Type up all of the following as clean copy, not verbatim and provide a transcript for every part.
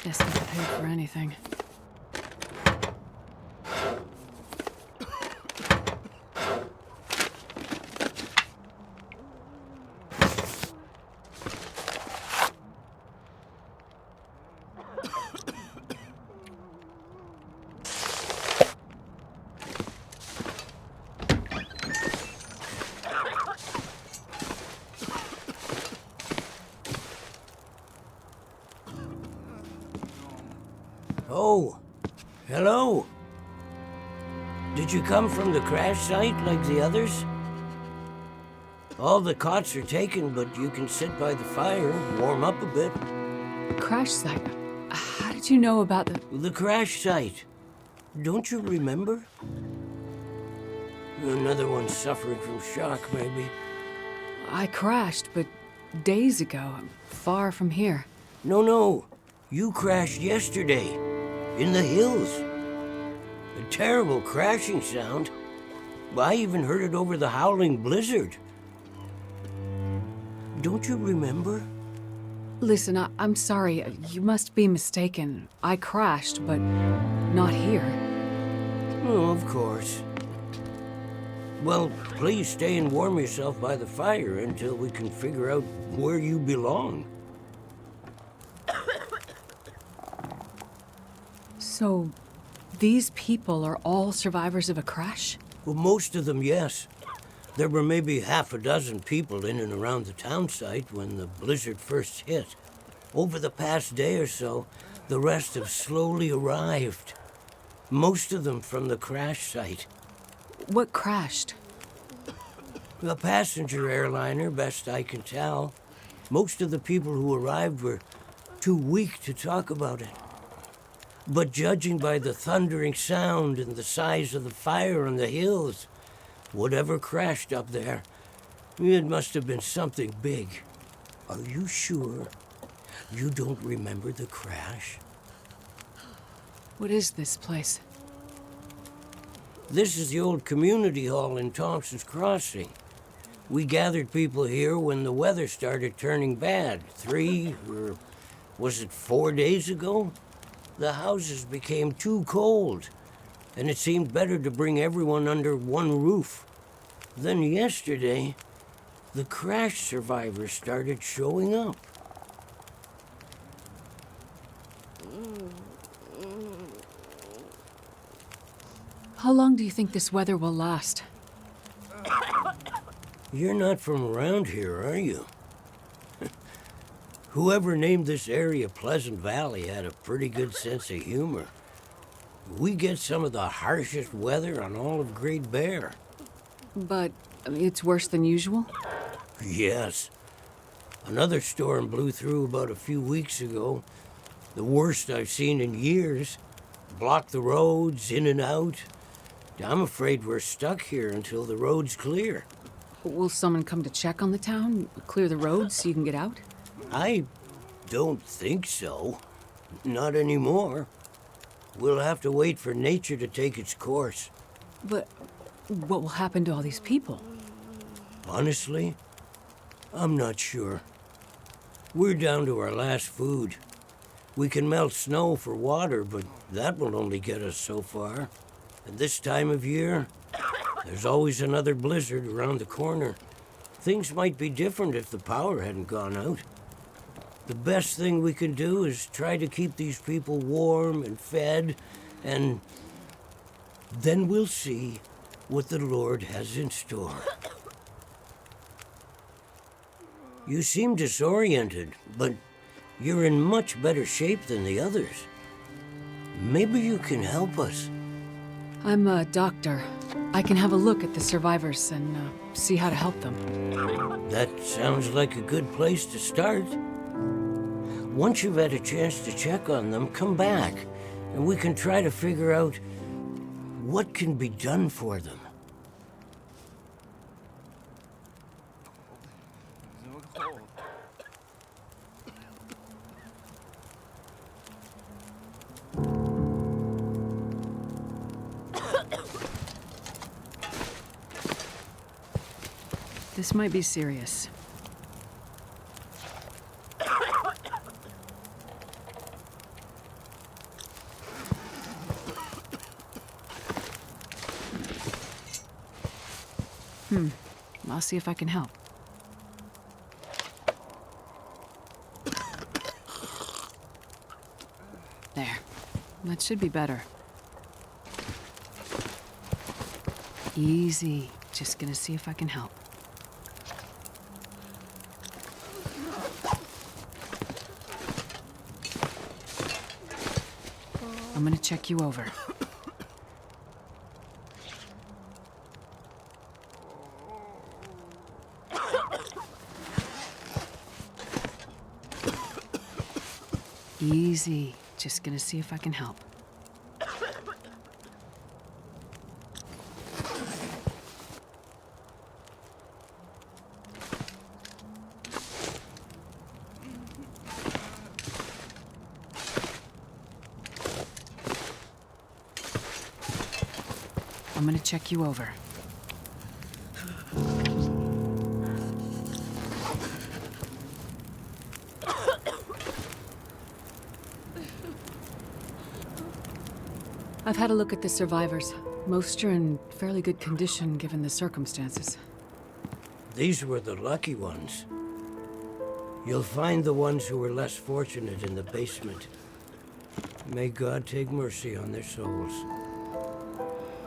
Guess I paid for anything. Oh, hello. Did you come from the crash site like the others? All the cots are taken, but you can sit by the fire, warm up a bit. Crash site? How did you know about the... The crash site. Don't you remember? Another one suffering from shock, maybe. I crashed, but days ago, far from here. No. You crashed yesterday. In the hills. A terrible crashing sound. I even heard it over the howling blizzard. Don't you remember? Listen, I'm sorry. You must be mistaken. I crashed, but not here. Oh, of course. Well, please stay and warm yourself by the fire until we can figure out where you belong. So, these people are all survivors of a crash? Well, most of them, yes. There were maybe half a dozen people in and around the town site when the blizzard first hit. Over the past day or so, the rest have slowly arrived. Most of them from the crash site. What crashed? A passenger airliner, best I can tell. Most of the people who arrived were too weak to talk about it. But judging by the thundering sound and the size of the fire on the hills, whatever crashed up there, it must have been something big. Are you sure you don't remember the crash? What is this place? This is the old community hall in Thompson's Crossing. We gathered people here when the weather started turning bad. 4 days ago? The houses became too cold, and it seemed better to bring everyone under one roof. Then yesterday, the crash survivors started showing up. How long do you think this weather will last? You're not from around here, are you? Whoever named this area Pleasant Valley had a pretty good sense of humor. We get some of the harshest weather on all of Great Bear. But it's worse than usual? Yes. Another storm blew through about a few weeks ago. The worst I've seen in years. Blocked the roads, in and out. I'm afraid we're stuck here until the road's clear. Will someone come to check on the town? Clear the roads so you can get out? I don't think so. Not anymore. We'll have to wait for nature to take its course. But what will happen to all these people? Honestly, I'm not sure. We're down to our last food. We can melt snow for water, but that will only get us so far. And this time of year, there's always another blizzard around the corner. Things might be different if the power hadn't gone out. The best thing we can do is try to keep these people warm and fed, and then we'll see what the Lord has in store. You seem disoriented, but you're in much better shape than the others. Maybe you can help us. I'm a doctor. I can have a look at the survivors and see how to help them. That sounds like a good place to start. Once you've had a chance to check on them, come back, and we can try to figure out what can be done for them. This might be serious. I'll see if I can help. There. That should be better. Easy. Just gonna see if I can help. I'm gonna check you over. Easy. Just gonna see if I can help. I'm gonna check you over. I've had a look at the survivors. Most are in fairly good condition given the circumstances. These were the lucky ones. You'll find the ones who were less fortunate in the basement. May God take mercy on their souls.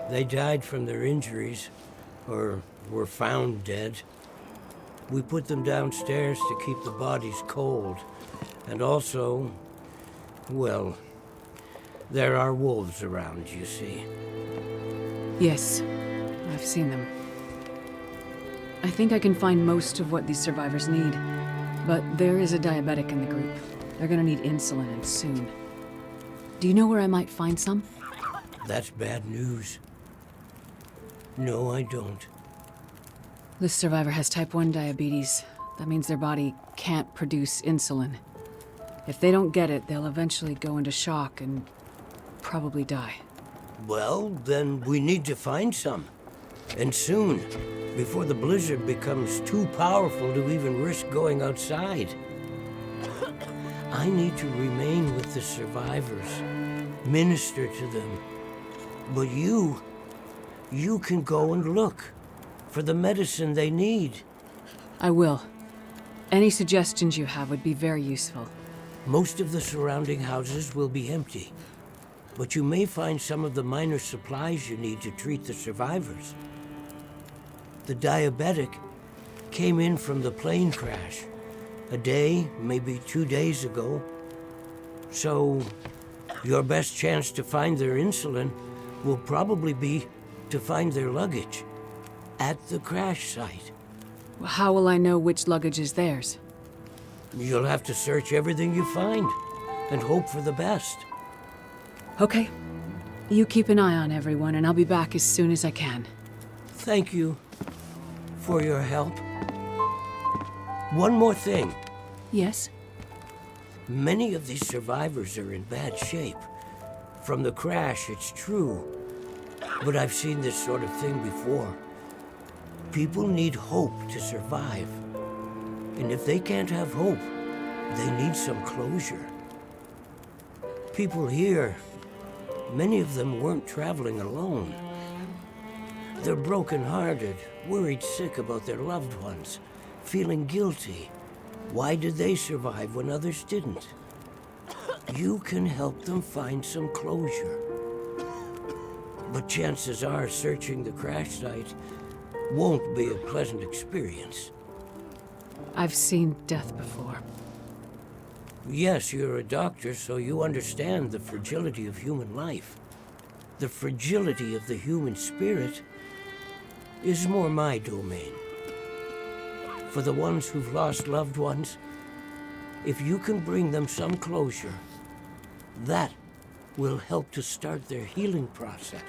They died from their injuries, or were found dead. We put them downstairs to keep the bodies cold. And also, well, there are wolves around, you see. Yes, I've seen them. I think I can find most of what these survivors need, but there is a diabetic in the group. They're gonna need insulin, and soon. Do you know where I might find some? That's bad news. No, I don't. This survivor has type 1 diabetes. That means their body can't produce insulin. If they don't get it, they'll eventually go into shock and probably die. Well, then we need to find some. And soon, before the blizzard becomes too powerful to even risk going outside. I need to remain with the survivors, minister to them. But you can go and look for the medicine they need. I will. Any suggestions you have would be very useful. Most of the surrounding houses will be empty, but you may find some of the minor supplies you need to treat the survivors. The diabetic came in from the plane crash a day, maybe 2 days ago. So, your best chance to find their insulin will probably be to find their luggage at the crash site. How will I know which luggage is theirs? You'll have to search everything you find and hope for the best. Okay. You keep an eye on everyone, and I'll be back as soon as I can. Thank you for your help. One more thing. Yes? Many of these survivors are in bad shape. From the crash, it's true. But I've seen this sort of thing before. People need hope to survive. And if they can't have hope, they need some closure. People here, many of them weren't traveling alone. They're broken-hearted, worried sick about their loved ones, feeling guilty. Why did they survive when others didn't? You can help them find some closure. But chances are searching the crash site won't be a pleasant experience. I've seen death before. Yes, you're a doctor, so you understand the fragility of human life. The fragility of the human spirit is more my domain. For the ones who've lost loved ones, if you can bring them some closure, that will help to start their healing process.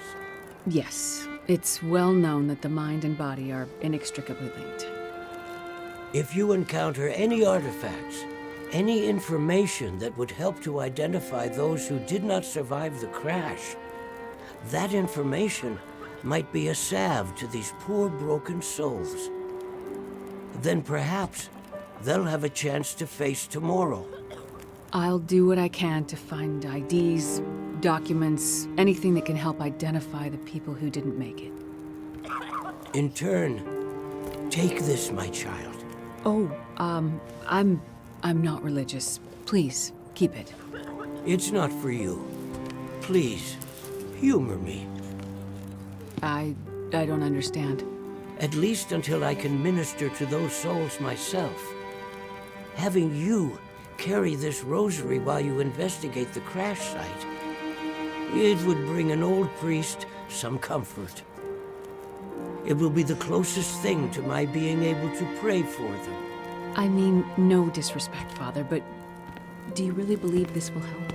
Yes, it's well known that the mind and body are inextricably linked. If you encounter any artifacts, any information that would help to identify those who did not survive the crash, that information might be a salve to these poor broken souls. Then perhaps they'll have a chance to face tomorrow. I'll do what I can to find IDs, documents, anything that can help identify the people who didn't make it. In turn, Take this, my child. Oh, I'm not religious. Please, keep it. It's not for you. Please, humor me. I don't understand. At least until I can minister to those souls myself. Having you carry this rosary while you investigate the crash site, it would bring an old priest some comfort. It will be the closest thing to my being able to pray for them. I mean, no disrespect, Father, but do you really believe this will help?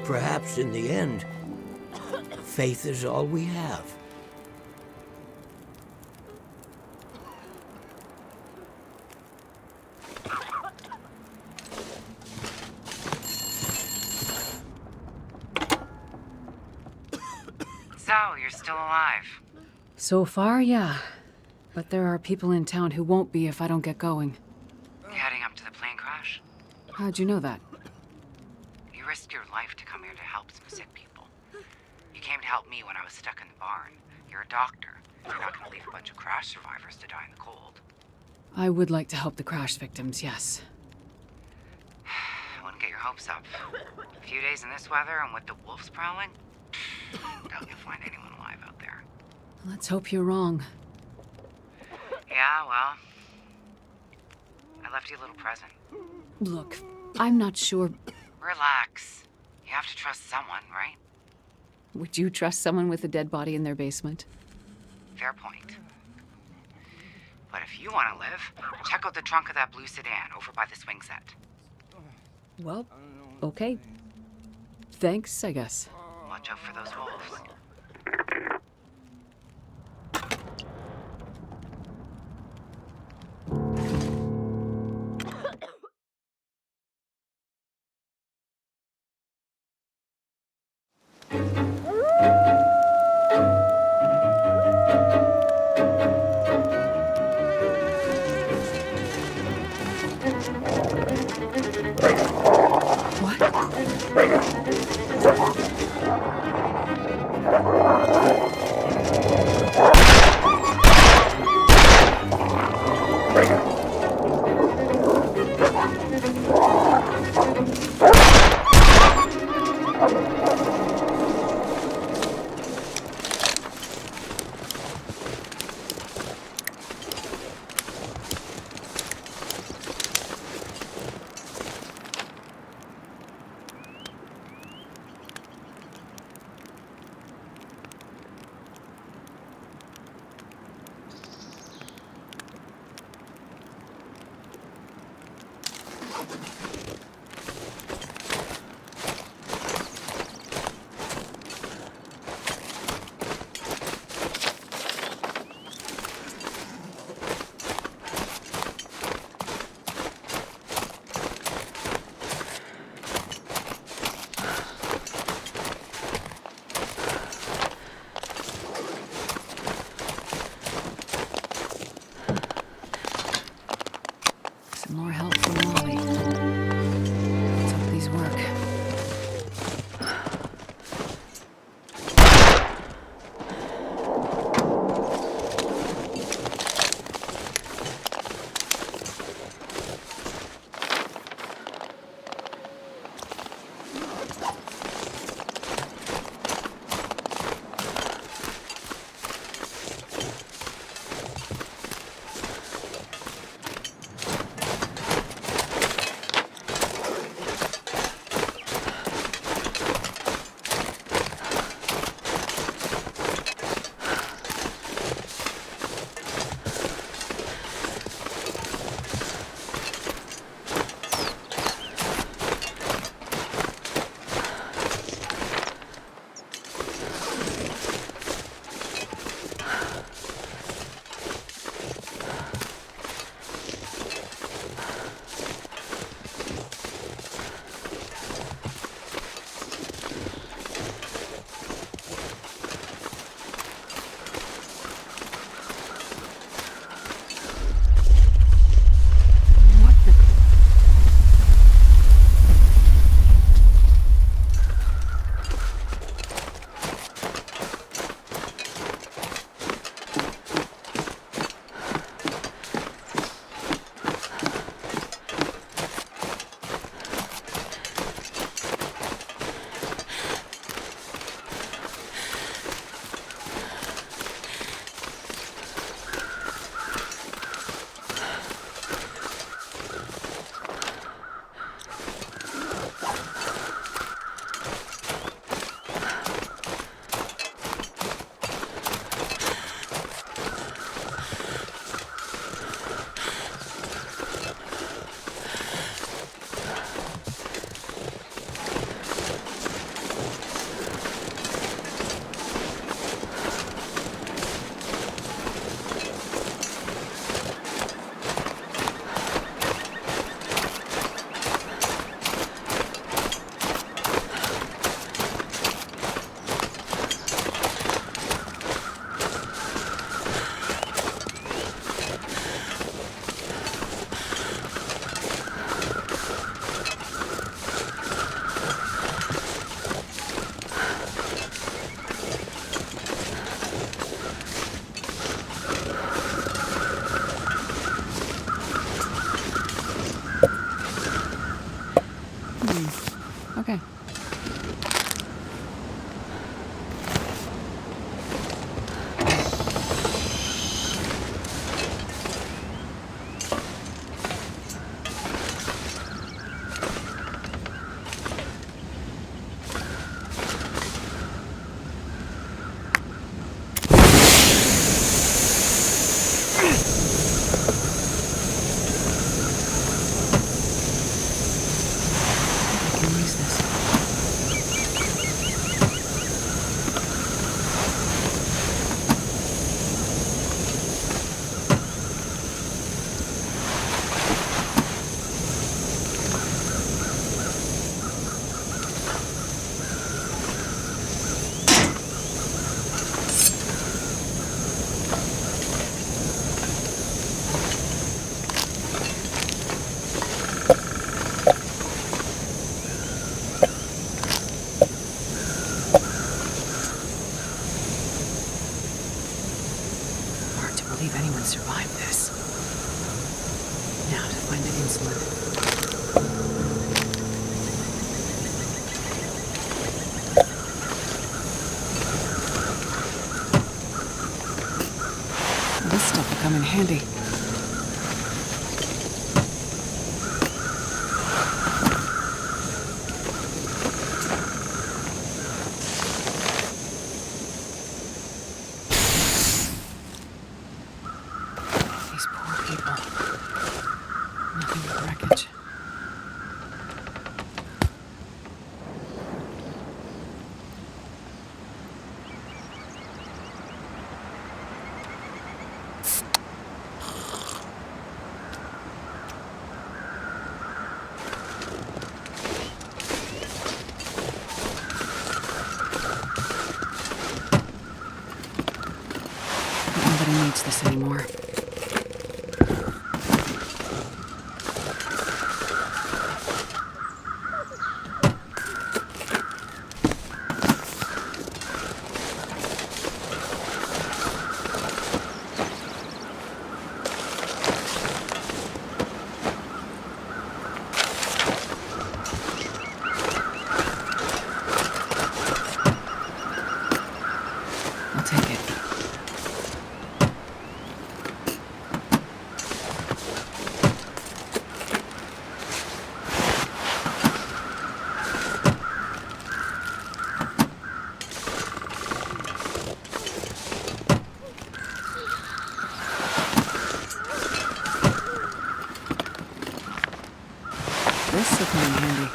Perhaps in the end, faith is all we have. So, you're still alive. So far, yeah. But there are people in town who won't be if I don't get going. You heading up to the plane crash? How'd you know that? You risked your life to come here to help some sick people. You came to help me when I was stuck in the barn. You're a doctor. You're not going to leave a bunch of crash survivors to die in the cold. I would like to help the crash victims, yes. I wouldn't get your hopes up. A few days in this weather and with the wolves prowling? Doubt you'll find anyone alive out there. Let's hope you're wrong. Yeah, well, I left you a little present. Look, I'm not sure. Relax. You have to trust someone, right? Would you trust someone with a dead body in their basement? Fair point. But if you want to live, check out the trunk of that blue sedan over by the swing set. Well, okay. Thanks, I guess. Watch out for those wolves. More help from Molly. Let's hope these work. Okay. I can use this. Hard to believe anyone survived this. Now to find the insulin. This stuff will come in handy. These poor people. Nothing but wreckage. Nobody needs this anymore. I'll take it. This will come in handy.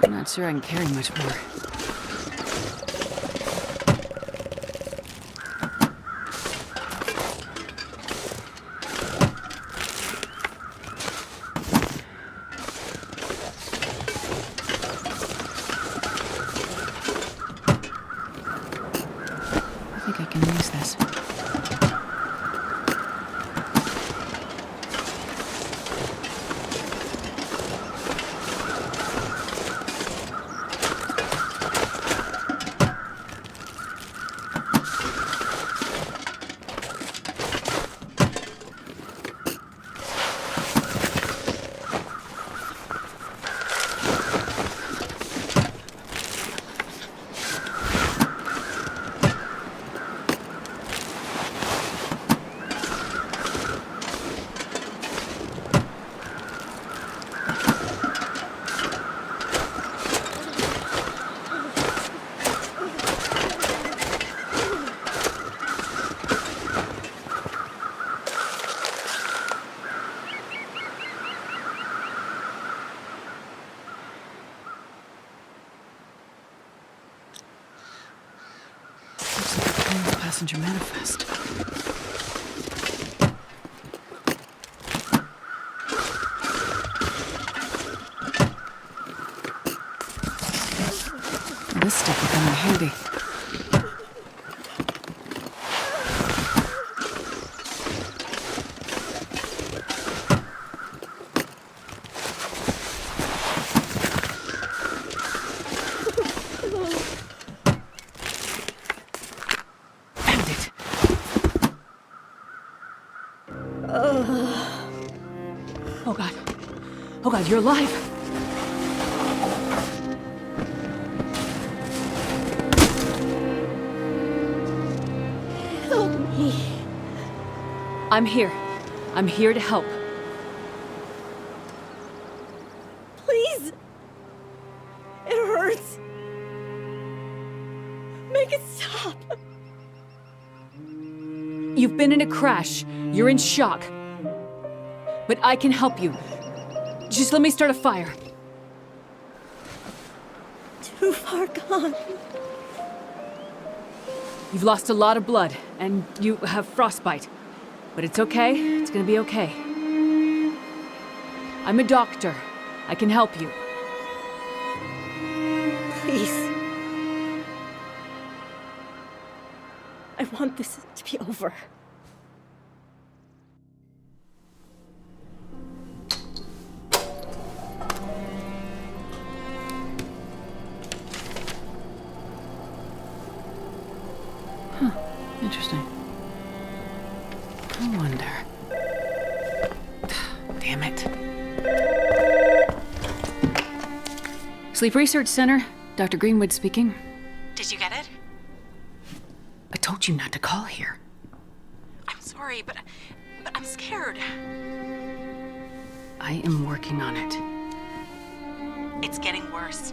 I'm not sure I can carry much more. I think I can use this. passenger manifest. This stuff will come in handy. Oh God, you're alive! Help me. I'm here. I'm here to help. Please. It hurts. Make it stop. You've been in a crash. You're in shock. But I can help you. Just let me start a fire. Too far gone. You've lost a lot of blood, and you have frostbite. But it's okay. It's gonna be okay. I'm a doctor. I can help you. Please. I want this to be over. Interesting. I wonder. Damn it. Sleep Research Center, Dr. Greenwood speaking. Did you get it? I told you not to call here. I'm sorry, but I'm scared. I am working on it. It's getting worse.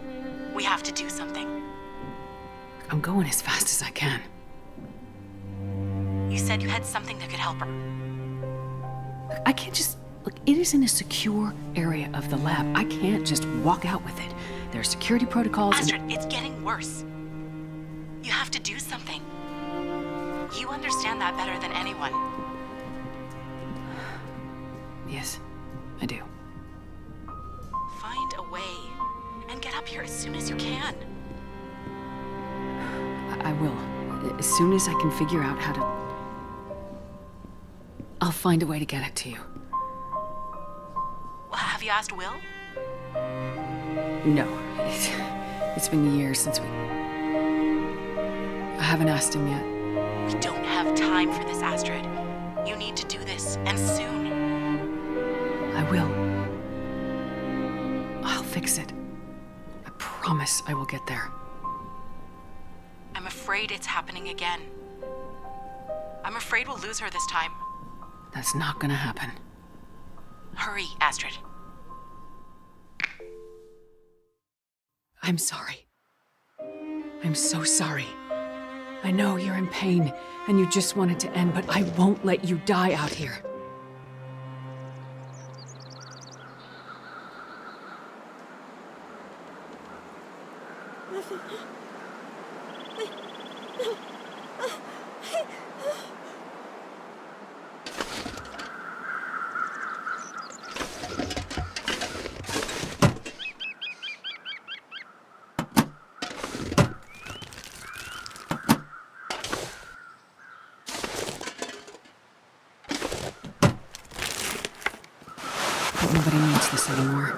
We have to do something. I'm going as fast as I can. You said you had something that could help her. I can't just... Look, it is in a secure area of the lab. I can't just walk out with it. There are security protocols and... Astrid, it's getting worse. You have to do something. You understand that better than anyone. Yes, I do. Find a way and get up here as soon as you can. I will. As soon as I can figure out how to... I'll find a way to get it to you. Well, have you asked Will? No. It's been years since we... I haven't asked him yet. We don't have time for this, Astrid. You need to do this, and soon. I will. I'll fix it. I promise I will get there. I'm afraid it's happening again. I'm afraid we'll lose her this time. That's not gonna happen. Hurry, Astrid. I'm sorry. I'm so sorry. I know you're in pain, and you just want it to end, but I won't let you die out here. But nobody needs this anymore.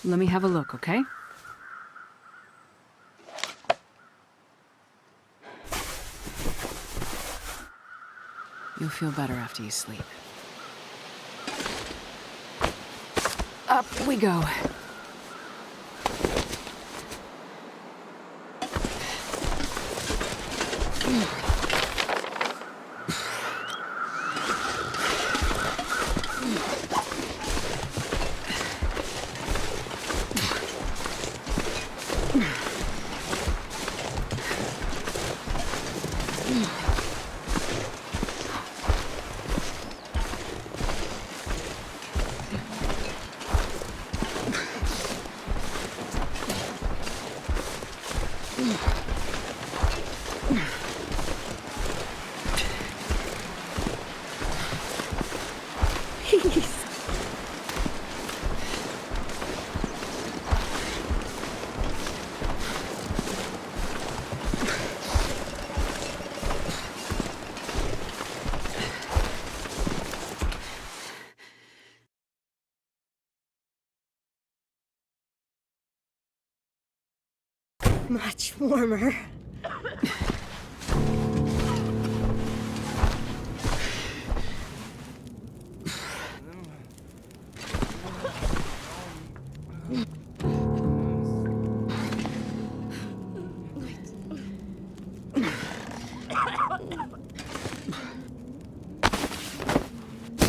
Let me have a look, okay? You'll feel better after you sleep. Up we go. Please. Much warmer.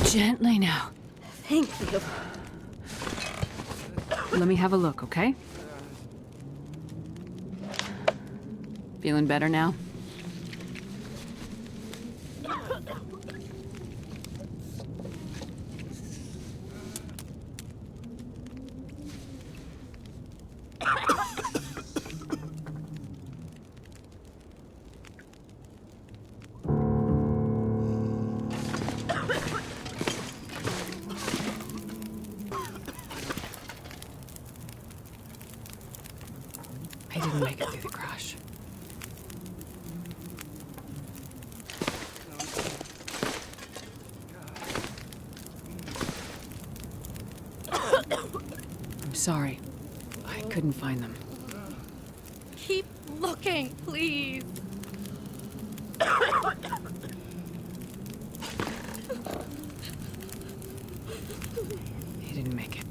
Gently now. Thank you. Let me have a look, okay? Feeling better now? I didn't make it through the crash. I'm sorry. I couldn't find them. Keep looking, please. He didn't make it.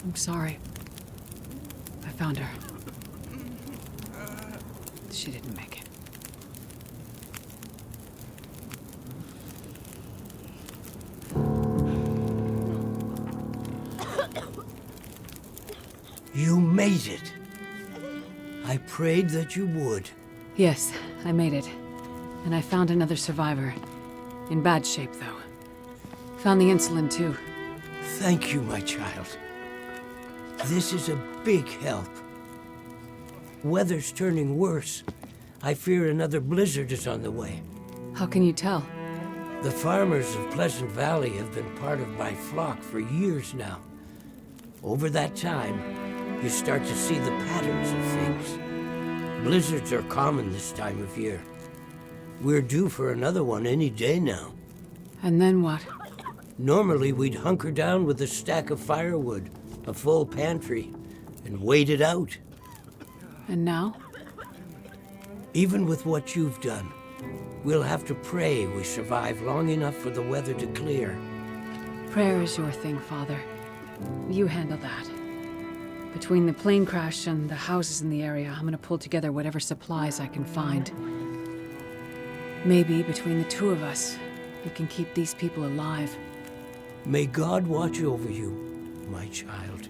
I'm sorry. I found her. She didn't make it. You made it. I prayed that you would. Yes, I made it. And I found another survivor. In bad shape, though. Found the insulin, too. Thank you, my child. This is a big help. Weather's turning worse. I fear another blizzard is on the way. How can you tell? The farmers of Pleasant Valley have been part of my flock for years now. Over that time, you start to see the patterns of things. Blizzards are common this time of year. We're due for another one any day now. And then what? Normally, we'd hunker down with a stack of firewood, a full pantry, and wait it out. And now? Even with what you've done, we'll have to pray we survive long enough for the weather to clear. Prayer is your thing, Father. You handle that. Between the plane crash and the houses in the area, I'm gonna pull together whatever supplies I can find. Maybe between the two of us, we can keep these people alive. May God watch over you, my child.